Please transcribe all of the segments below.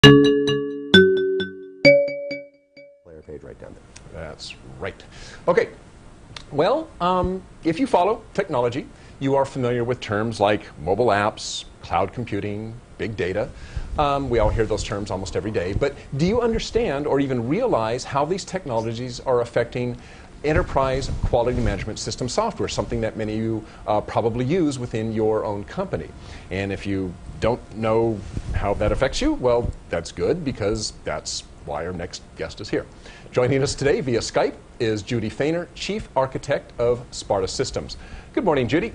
Player page right down there. That's right. Okay. Well, if you follow technology, you are familiar with terms like mobile apps, cloud computing, big data. We all hear those terms almost every day. But do you understand or even realize how these technologies are affecting enterprise quality management system software, something that many of you probably use within your own company? And if you don't know how that affects you, well, that's good, because that's why our next guest is here. Joining us today via Skype is Judy Fainer, Chief Architect of Sparta Systems. Good morning, Judy.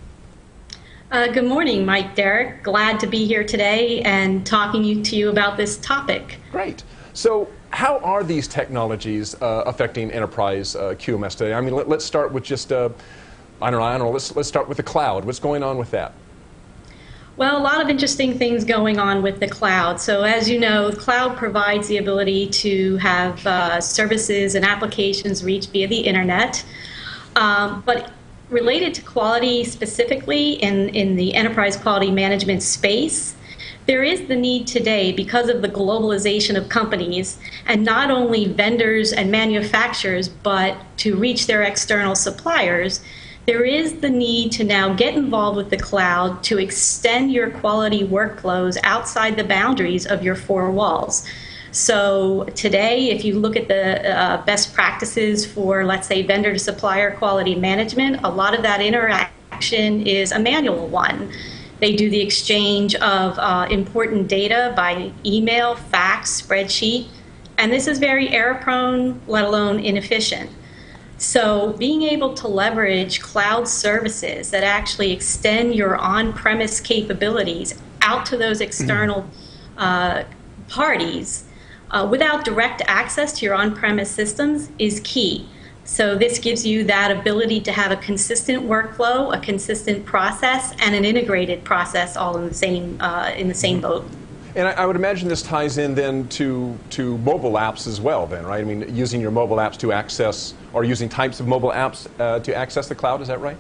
Good morning, Mike, Derek. Glad to be here today and talking to you about this topic. Great. So how are these technologies affecting enterprise QMS today? I mean, let's start with just, I don't know, let's start with the cloud. What's going on with that? Well, a lot of interesting things going on with the cloud. So as you know, the cloud provides the ability to have services and applications reach via the internet. But related to quality specifically in the enterprise quality management space, there is the need today, because of the globalization of companies, and not only vendors and manufacturers, but to reach their external suppliers, there is the need to now get involved with the cloud to extend your quality workflows outside the boundaries of your four walls. So today, if you look at the best practices for, let's say, vendor to supplier quality management, a lot of that interaction is a manual one. They do the exchange of important data by email, fax, spreadsheet, and this is very error-prone, let alone inefficient. So being able to leverage cloud services that actually extend your on-premise capabilities out to those external parties without direct access to your on-premise systems is key. So this gives you that ability to have a consistent workflow, a consistent process, and an integrated process all in the same boat. And I would imagine this ties in then to mobile apps as well then, right? I mean, using your mobile apps to access, or using types of mobile apps to access the cloud, is that right?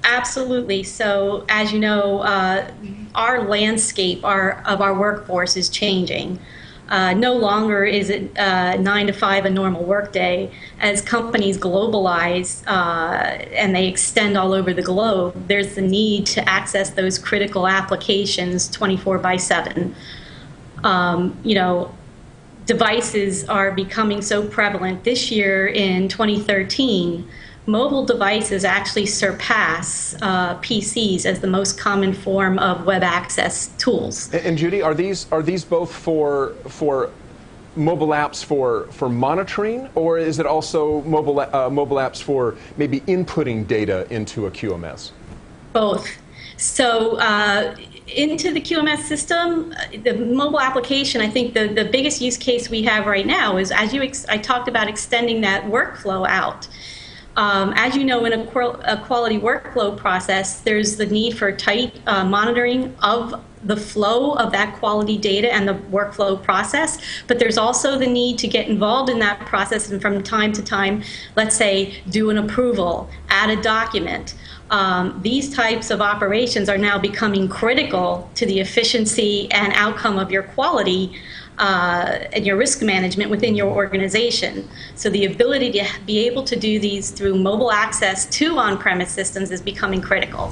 Absolutely. So as you know, our landscape of our workforce is changing. No longer is it 9 to 5 a normal workday. As companies globalize and they extend all over the globe, there's the need to access those critical applications 24/7. You know, devices are becoming so prevalent. This year in 2013, mobile devices actually surpass PCs as the most common form of web access tools. And Judy, are these both for mobile apps for monitoring, or is it also mobile apps for maybe inputting data into a QMS? Both. So into the QMS system, the mobile application, I think the biggest use case we have right now is, as I talked about, extending that workflow out. As you know, in a quality workflow process, there's the need for tight monitoring of the flow of that quality data and the workflow process, but there's also the need to get involved in that process and from time to time, let's say, do an approval, add a document. These types of operations are now becoming critical to the efficiency and outcome of your quality and your risk management within your organization. So the ability to be able to do these through mobile access to on-premise systems is becoming critical.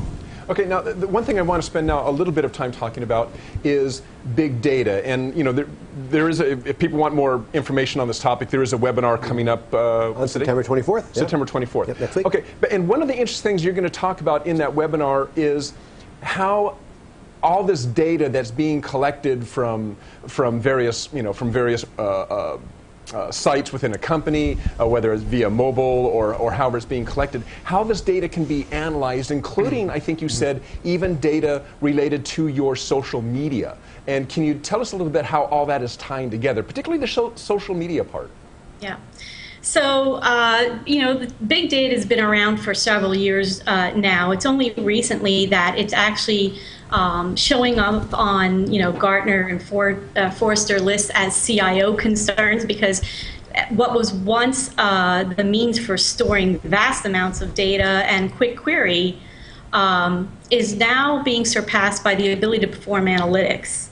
Okay, now the one thing I want to spend now a little bit of time talking about is big data. And you know, there is if people want more information on this topic, there is a webinar coming up on September 24th. September 24th. Yep, next week. Okay, and one of the interesting things you're going to talk about in that webinar is how all this data that's being collected from various sites within a company, whether it's via mobile or however it's being collected, how this data can be analyzed, including, I think you said, even data related to your social media. And can you tell us a little bit how all that is tying together, particularly the social media part? Yeah. So, you know, the big data has been around for several years now. It's only recently that it's actually showing up on, you know, Gartner and Forrester lists as CIO concerns, because what was once the means for storing vast amounts of data and quick query is now being surpassed by the ability to perform analytics.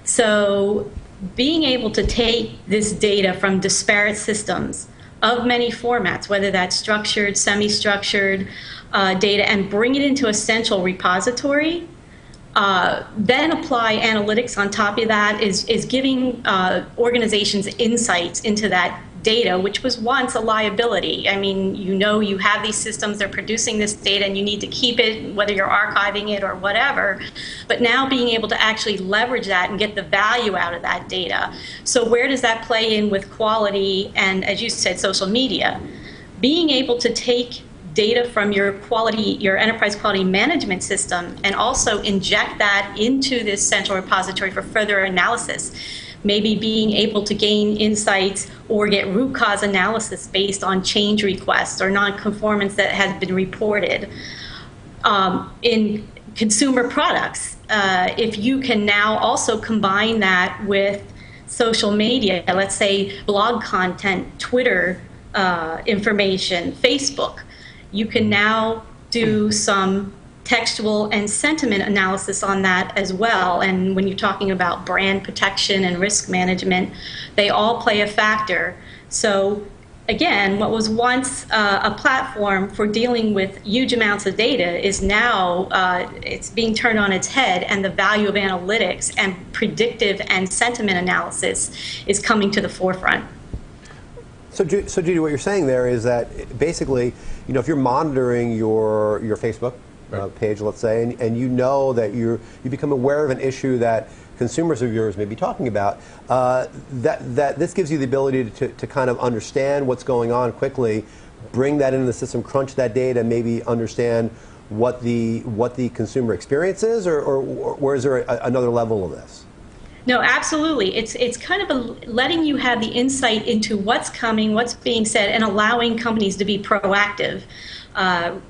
So being able to take this data from disparate systems of many formats, whether that's structured, semi-structured data, and bring it into a central repository, then apply analytics on top of that is giving organizations insights into that data, which was once a liability. I mean, you have these systems, they're producing this data, and you need to keep it, whether you're archiving it or whatever. But now being able to actually leverage that and get the value out of that data. So where does that play in with quality and, as you said, social media? Being able to take data from your enterprise quality management system and also inject that into this central repository for further analysis. Maybe being able to gain insights or get root cause analysis based on change requests or non-conformance that has been reported. In consumer products, if you can now also combine that with social media, let's say blog content, Twitter information, Facebook, you can now do some textual and sentiment analysis on that as well. And when you're talking about brand protection and risk management, they all play a factor. So again, what was once a platform for dealing with huge amounts of data is now it's being turned on its head, and the value of analytics and predictive and sentiment analysis is coming to the forefront. So Judy, what you're saying there is that basically, if you're monitoring your Facebook page, let's say, and you know that you become aware of an issue that consumers of yours may be talking about, that this gives you the ability to kind of understand what's going on quickly, bring that into the system, crunch that data, maybe understand what the consumer experience is, or is there another level of this? No, absolutely. It's kind of letting you have the insight into what's coming, what's being said, and allowing companies to be proactive.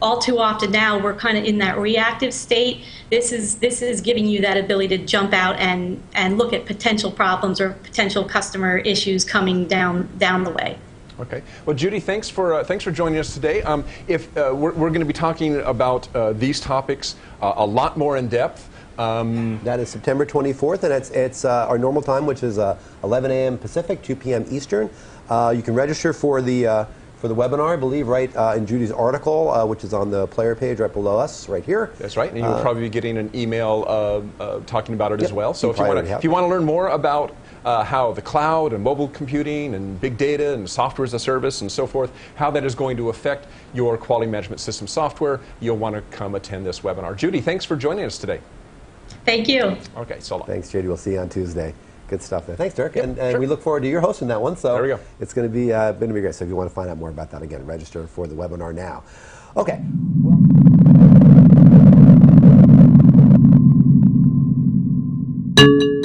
All too often now, we're kind of in that reactive state. This is giving you that ability to jump out and look at potential problems or potential customer issues coming down the way. Okay. Well, Judy, thanks for joining us today. If we're going to be talking about these topics a lot more in depth. That is September 24th, and it's our normal time, which is 11 a.m. Pacific, 2 p.m. Eastern. You can register for the webinar, I believe, right in Judy's article, which is on the player page right below us, right here. That's right, and you'll probably be getting an email talking about it as well. So if you want to learn more about how the cloud and mobile computing and big data and software as a service and so forth, how that is going to affect your quality management system software, you'll want to come attend this webinar. Judy, thanks for joining us today. Thank you. Okay, so long. Thanks, Judy. We'll see you on Tuesday. Good stuff there. Thanks, Dirk. Yep, and sure. We look forward to your hosting that one. So there we go. It's going to be great. So if you want to find out more about that, again, register for the webinar now. Okay. Well